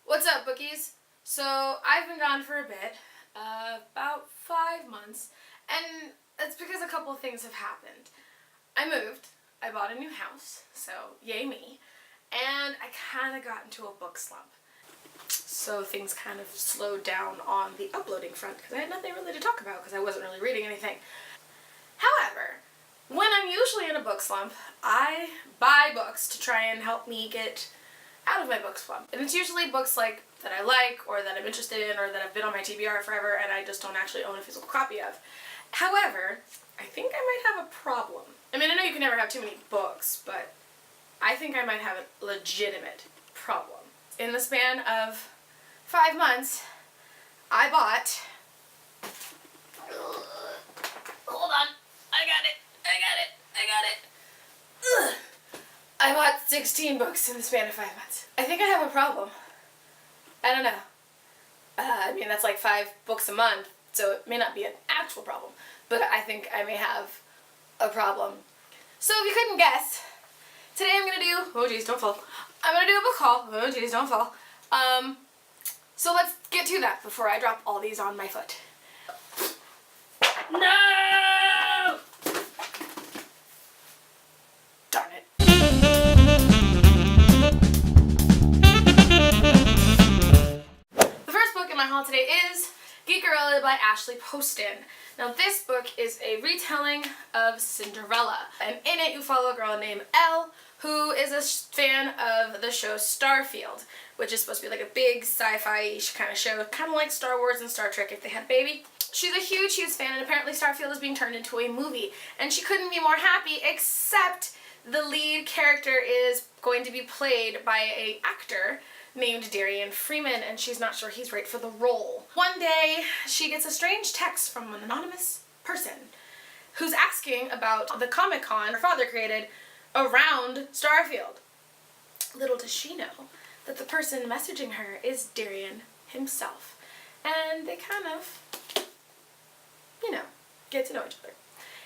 What's up, bookies? So I've been gone for a bit, about 5 months, and it's because a couple of things have happened. I moved, I bought a new house, so yay me, and I kind of got into a book slump. So things kind of slowed down on the uploading front because I had nothing really to talk about because I wasn't really reading anything. However, when I'm usually in a book slump, I buy books to try and help me get out of my book slump. And it's usually books like that I like or that I'm interested in or that have been on my TBR forever and I just don't actually own a physical copy of. However, I think I might have a problem. I mean, I know you can never have too many books, but I think I might have a legitimate problem. In the span of 5 months, I bought... Hold on. I got it. Ugh. I bought 16 books in the span of 5 months. I think I have a problem. I don't know. I mean, that's like 5 books a month, so it may not be an actual problem, but I think I may have a problem. So if you couldn't guess, today I'm gonna do, oh geez, don't fall. I'm gonna do a book haul, oh geez, don't fall. So let's get to that before I drop all these on my foot. No! Darn it. The first book in my haul today is Geekerella by Ashley Poston. Now this book is a retelling of Cinderella, and in it you follow a girl named Elle who is a fan of the show Starfield, which is supposed to be like a big sci-fi-ish kind of show, kind of like Star Wars and Star Trek if they had a baby. She's a huge fan, and apparently Starfield is being turned into a movie, and she couldn't be more happy, except the lead character is going to be played by an actor named Darian Freeman, and she's not sure he's right for the role. One day, she gets a strange text from an anonymous person who's asking about the Comic-Con her father created around Starfield. Little does she know that the person messaging her is Darian himself, and they kind of, you know, get to know each other.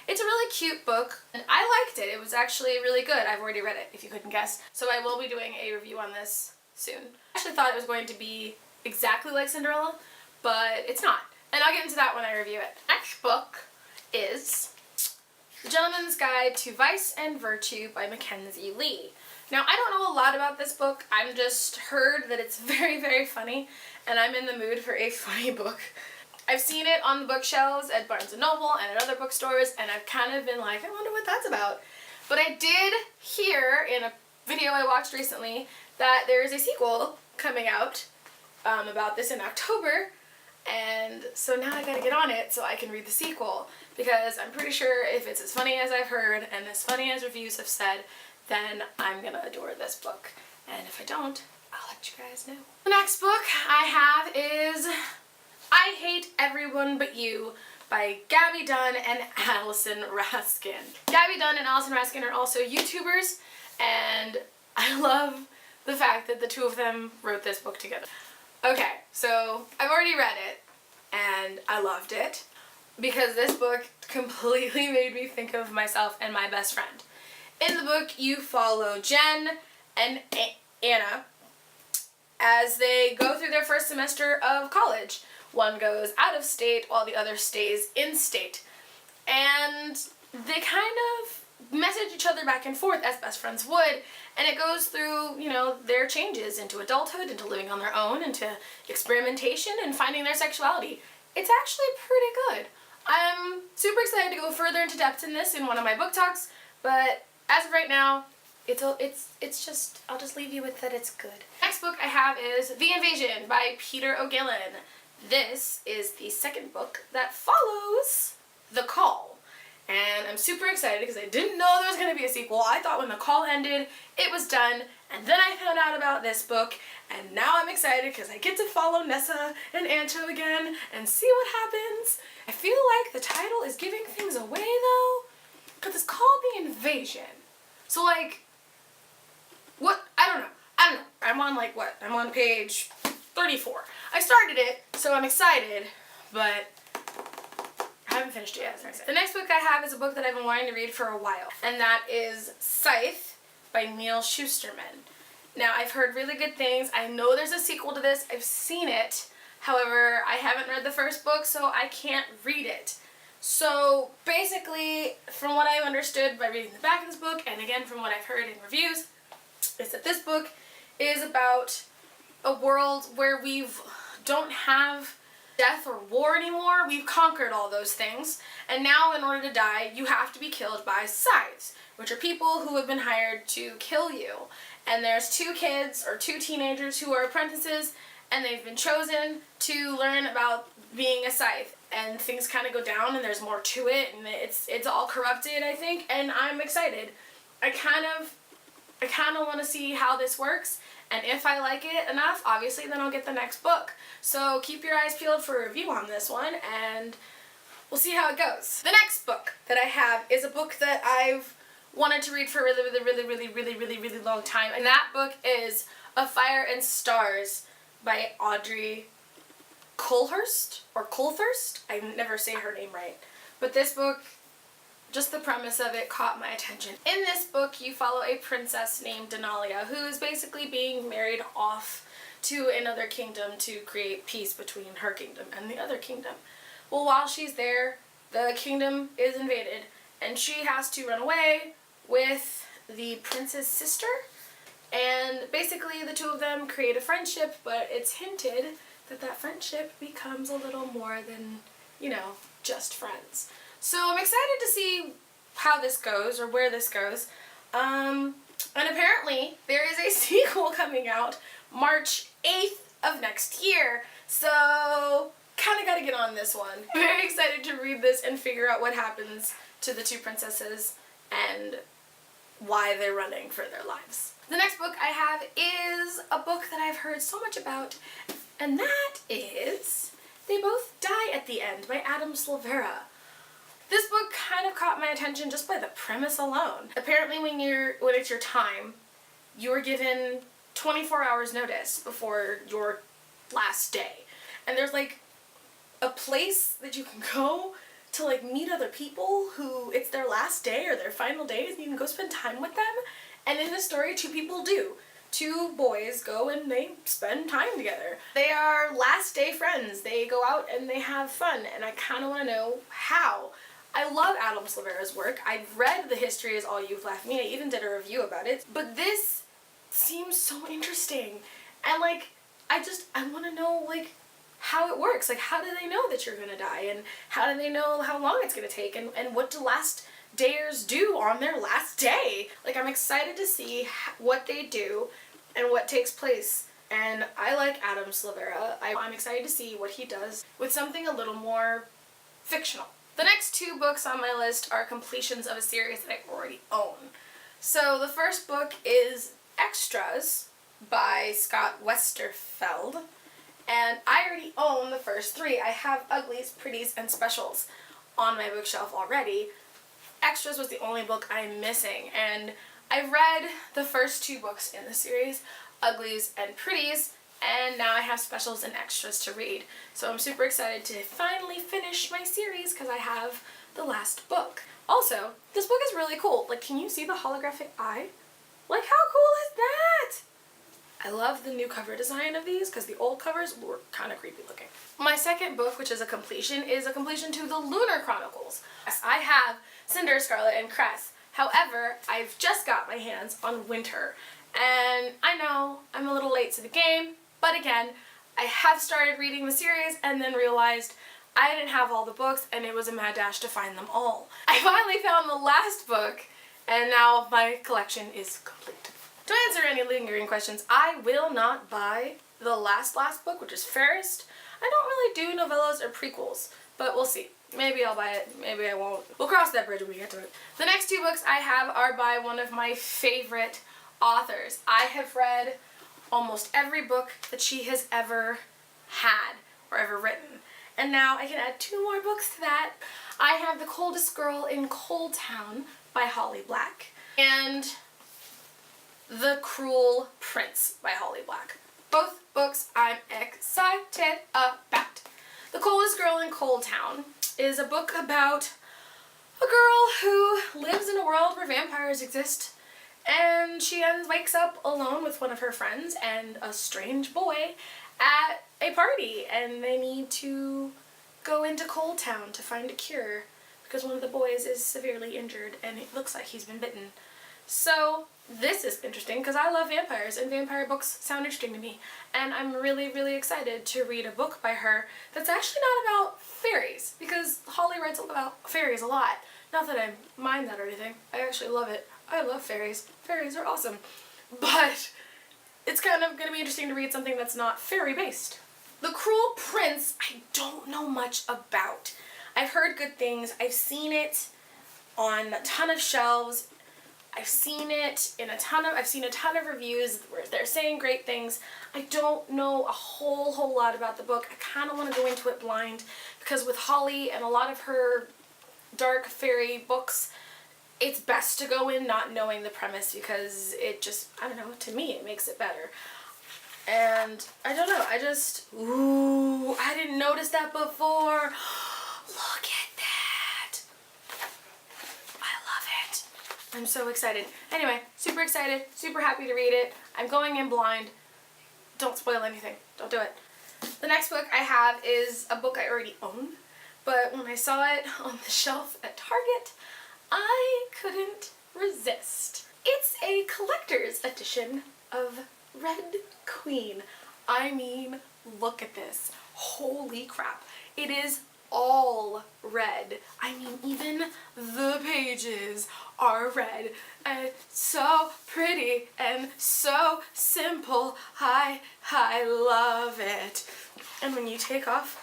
It's a really cute book, and I liked it. It was actually really good. I've already read it, if you couldn't guess, so I will be doing a review on this soon. I actually thought it was going to be exactly like Cinderella, but it's not, and I'll get into that when I review it. Next book is The Gentleman's Guide to Vice and Virtue by Mackenzie Lee. Now, I don't know a lot about this book. I've just heard that it's very, very funny, and I'm in the mood for a funny book. I've seen it on the bookshelves at Barnes & Noble and at other bookstores, and I've kind of been like, I wonder what that's about. But I did hear in a video I watched recently that there is a sequel coming out about this in October, and so now I gotta get on it so I can read the sequel, because I'm pretty sure if it's as funny as I've heard and as funny as reviews have said, then I'm gonna adore this book. And if I don't, I'll let you guys know. The next book I have is I Hate Everyone But You by Gabby Dunn and Allison Raskin. Gabby Dunn and Allison Raskin are also YouTubers, and I love the fact that the two of them wrote this book together. Okay, so I've already read it, and I loved it, because this book completely made me think of myself and my best friend. In the book, you follow Jen and Anna as they go through their first semester of college. One goes out of state while the other stays in state. And they kind of message each other back and forth as best friends would, and it goes through, you know, their changes into adulthood, into living on their own, into experimentation and finding their sexuality. It's actually pretty good. I'm super excited to go further into depth in this in one of my book talks, but as of right now, it's just, I'll just leave you with that it's good. Next book I have is The Invasion by Peter O'Gillen. This is the second book that follows The Call, and I'm super excited because I didn't know there was going to be a sequel. I thought when The Call ended, it was done, and then I found out about this book, and now I'm excited because I get to follow Nessa and Anto again and see what happens. I feel like the title is giving things away though, because it's called The Invasion. So like, what? I don't know. I'm on like what? I'm on page 34. I started it, so I'm excited, but I haven't finished it yet. The next book I have is a book that I've been wanting to read for a while, and that is Scythe by Neil Shusterman. Now, I've heard really good things. I know there's a sequel to this. I've seen it. However, I haven't read the first book, so I can't read it. So basically, from what I've understood by reading the back of this book, and again from what I've heard in reviews, is that this book is about a world where we don't have death or war anymore. We've conquered all those things, and now in order to die, you have to be killed by scythes, which are people who have been hired to kill you. And there's two kids, or two teenagers, who are apprentices, and they've been chosen to learn about being a scythe. And things kind of go down, and there's more to it, and it's all corrupted, I think, and I'm excited. I kind of want to see how this works, and if I like it enough, obviously, then I'll get the next book. So keep your eyes peeled for a review on this one, and we'll see how it goes. The next book that I have is a book that I've wanted to read for a really long time, and that book is A Fire and Stars by Audrey Coulthurst, or Coulthurst? I never say her name right. But this book, just the premise of it caught my attention. In this book, you follow a princess named Denalia, who is basically being married off to another kingdom to create peace between her kingdom and the other kingdom. Well, while she's there, the kingdom is invaded, and she has to run away with the prince's sister, and basically the two of them create a friendship, but it's hinted that friendship becomes a little more than, you know, just friends. So I'm excited to see how this goes, or where this goes. And apparently there is a sequel coming out March 8th of next year. So kind of got to get on this one. Very excited to read this and figure out what happens to the two princesses and why they're running for their lives. The next book I have is a book that I've heard so much about, and that is They Both Die at the End by Adam Silvera. This book kind of caught my attention just by the premise alone. Apparently when it's your time, you're given 24 hours notice before your last day. And there's like a place that you can go to like meet other people who it's their last day or their final days, and you can go spend time with them. And in the story, two people do. Two boys go and they spend time together. They are last day friends. They go out and they have fun, and I kind of want to know how. I love Adam Silvera's work. I've read The History Is All You've Left Me. I even did a review about it. But this seems so interesting. And like, I want to know like how it works. Like, how do they know that you're going to die? And how do they know how long it's going to take? And what do last dayers do on their last day? Like, I'm excited to see what they do and what takes place. And I like Adam Silvera. I'm excited to see what he does with something a little more fictional. The next two books on my list are completions of a series that I already own. So the first book is Extras by Scott Westerfeld, and I already own the first three. I have Uglies, Pretties, and Specials on my bookshelf already. Extras was the only book I'm missing, and I read the first two books in the series, Uglies and Pretties, and now I have Specials and Extras to read. So I'm super excited to finally finish my series because I have the last book. Also, this book is really cool. Like, can you see the holographic eye? Like, how cool is that? I love the new cover design of these because the old covers were kind of creepy looking. My second book, which is a completion to the Lunar Chronicles. Yes, I have Cinder, Scarlet, and Cress. However, I've just got my hands on Winter. And I know I'm a little late to the game, but again, I have started reading the series and then realized I didn't have all the books and it was a mad dash to find them all. I finally found the last book and now my collection is complete. To answer any lingering questions, I will not buy the last book, which is Fairest. I don't really do novellas or prequels, but we'll see. Maybe I'll buy it, maybe I won't. We'll cross that bridge when we get to it. The next two books I have are by one of my favorite authors. I have read almost every book that she has ever had or ever written. And now I can add two more books to that. I have The Coldest Girl in Cold Town by Holly Black and The Cruel Prince by Holly Black. Both books I'm excited about. The Coldest Girl in Cold Town is a book about a girl who lives in a world where vampires exist, and she wakes up alone with one of her friends and a strange boy at a party, and they need to go into Cold Town to find a cure because one of the boys is severely injured and it looks like he's been bitten. So this is interesting because I love vampires and vampire books sound interesting to me, and I'm really, really excited to read a book by her that's actually not about fairies, because Holly writes about fairies a lot. Not that I mind that or anything. I actually love it. I love fairies. Fairies are awesome. But it's kind of going to be interesting to read something that's not fairy based. The Cruel Prince, I don't know much about. I've heard good things. I've seen it on a ton of shelves. I've seen it in a ton of reviews where they're saying great things. I don't know a whole lot about the book. I kind of want to go into it blind because with Holly and a lot of her dark fairy books, it's best to go in not knowing the premise because it just, I don't know, to me it makes it better. And I don't know, ooh, I didn't notice that before. Look at that. I love it. I'm so excited. Anyway, super excited, super happy to read it. I'm going in blind. Don't spoil anything. Don't do it. The next book I have is a book I already own, but when I saw it on the shelf at Target, I couldn't resist. It's a collector's edition of Red Queen. I mean, look at this. Holy crap. It is all red. I mean, even the pages are red. And so pretty and so simple. I love it. And when you take off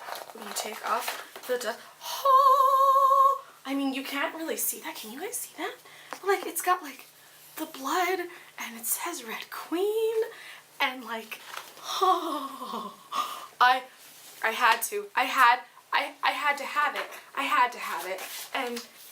the dust, oh, I mean, you can't really see that. Can you guys see that? Like, it's got like the blood and it says Red Queen and like, oh, I had to have it. I had to have it.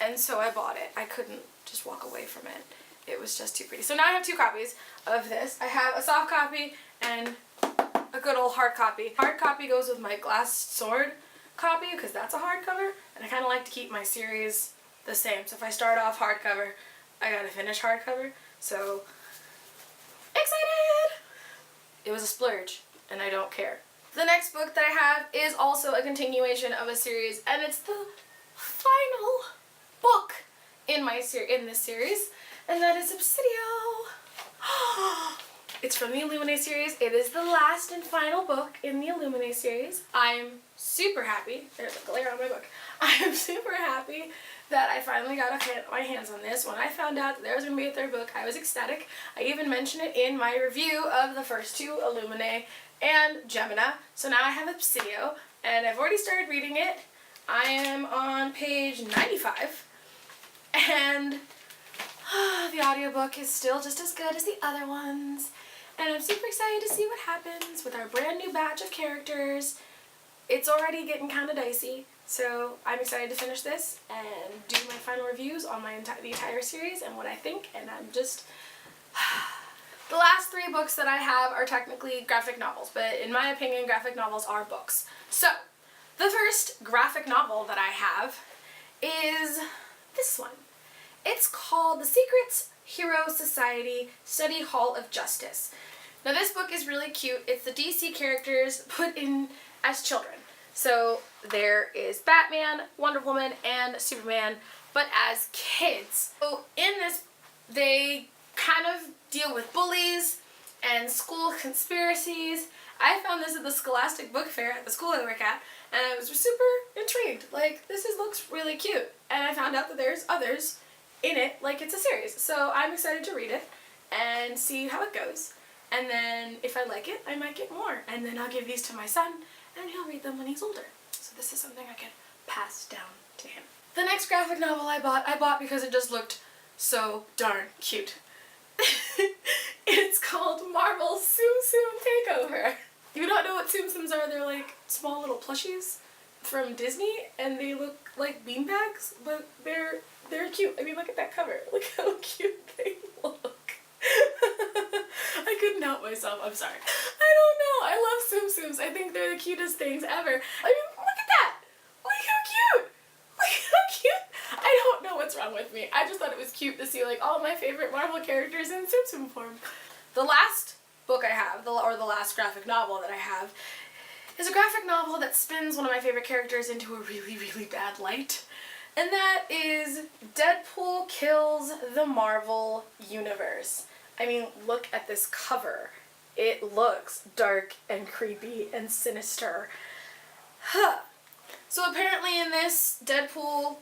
And so I bought it. I couldn't just walk away from it. It was just too pretty. So now I have two copies of this. I have a soft copy and a good old hard copy. Hard copy goes with my glass sword copy because that's a hardcover, and I kind of like to keep my series the same. So if I start off hardcover, I gotta finish hardcover. So excited! It was a splurge, and I don't care. The next book that I have is also a continuation of a series, and it's the final book in this series, and that is Obsidio. It's from the Illuminae series. It is the last and final book in the Illuminae series. I'm super happy. There's a glare on my book. I am super happy that I finally got my hands on this. When I found out that there was going to be a third book, I was ecstatic. I even mentioned it in my review of the first two, Illuminae and Gemina. So now I have Obsidio, and I've already started reading it. I am on page 95, and the audiobook is still just as good as the other ones. And I'm super excited to see what happens with our brand new batch of characters. It's already getting kind of dicey, so I'm excited to finish this and do my final reviews on the entire series and what I think, and I'm just... The last three books that I have are technically graphic novels, but in my opinion, graphic novels are books. So, the first graphic novel that I have is this one. It's called The Secrets Hero Society Study Hall of Justice. Now this book is really cute. It's the DC characters put in as children. So there is Batman, Wonder Woman, and Superman, but as kids. So in this, they kind of deal with bullies and school conspiracies. I found this at the Scholastic Book Fair at the school I work at, and I was super intrigued. Like, looks really cute. And I found out that there's others in it, like it's a series. So I'm excited to read it and see how it goes. And then if I like it, I might get more. And then I'll give these to my son and he'll read them when he's older. So this is something I can pass down to him. The next graphic novel I bought because it just looked so darn cute. It's called Marvel's Tsum Tsum Takeover. If you don't know what Tsum Tsums are, they're like small little plushies from Disney, and they look like beanbags, but they're cute. I mean, look at that cover. Look how cute they look. I couldn't help myself. I'm sorry. I don't know. I love Tsum Tsums. I think they're the cutest things ever. I mean, look at that. Look how cute. Look how cute. I don't know what's wrong with me. I just thought it was cute to see like all my favorite Marvel characters in Tsum Tsum form. The last book I have, or the last graphic novel that I have, is a graphic novel that spins one of my favorite characters into a really, really bad light. And that is Deadpool Kills the Marvel Universe. I mean, look at this cover. It looks dark and creepy and sinister. Huh. So apparently in this, Deadpool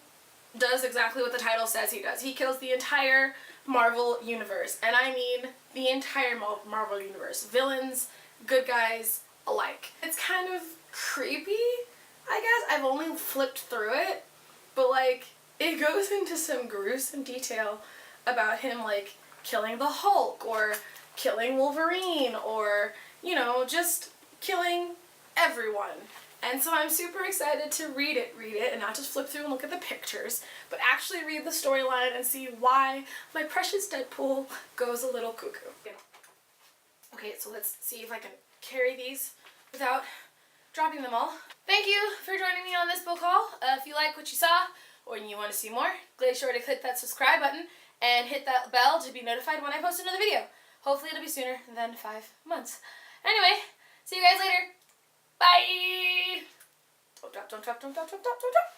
does exactly what the title says he does. He kills the entire Marvel Universe. And I mean the entire Marvel Universe. Villains, good guys, alike. It's kind of creepy, I guess. I've only flipped through it. But like, it goes into some gruesome detail about him like killing the Hulk or killing Wolverine or, you know, just killing everyone. And so I'm super excited to read it and not just flip through and look at the pictures, but actually read the storyline and see why my precious Deadpool goes a little cuckoo. Okay, so let's see if I can carry these without dropping them all. Thank you for joining me on this book haul. If you like what you saw or you want to see more, be sure to click that subscribe button and hit that bell to be notified when I post another video. Hopefully it'll be sooner than 5 months. Anyway, see you guys later. Bye! Don't drop, don't drop, don't drop, don't drop, don't drop.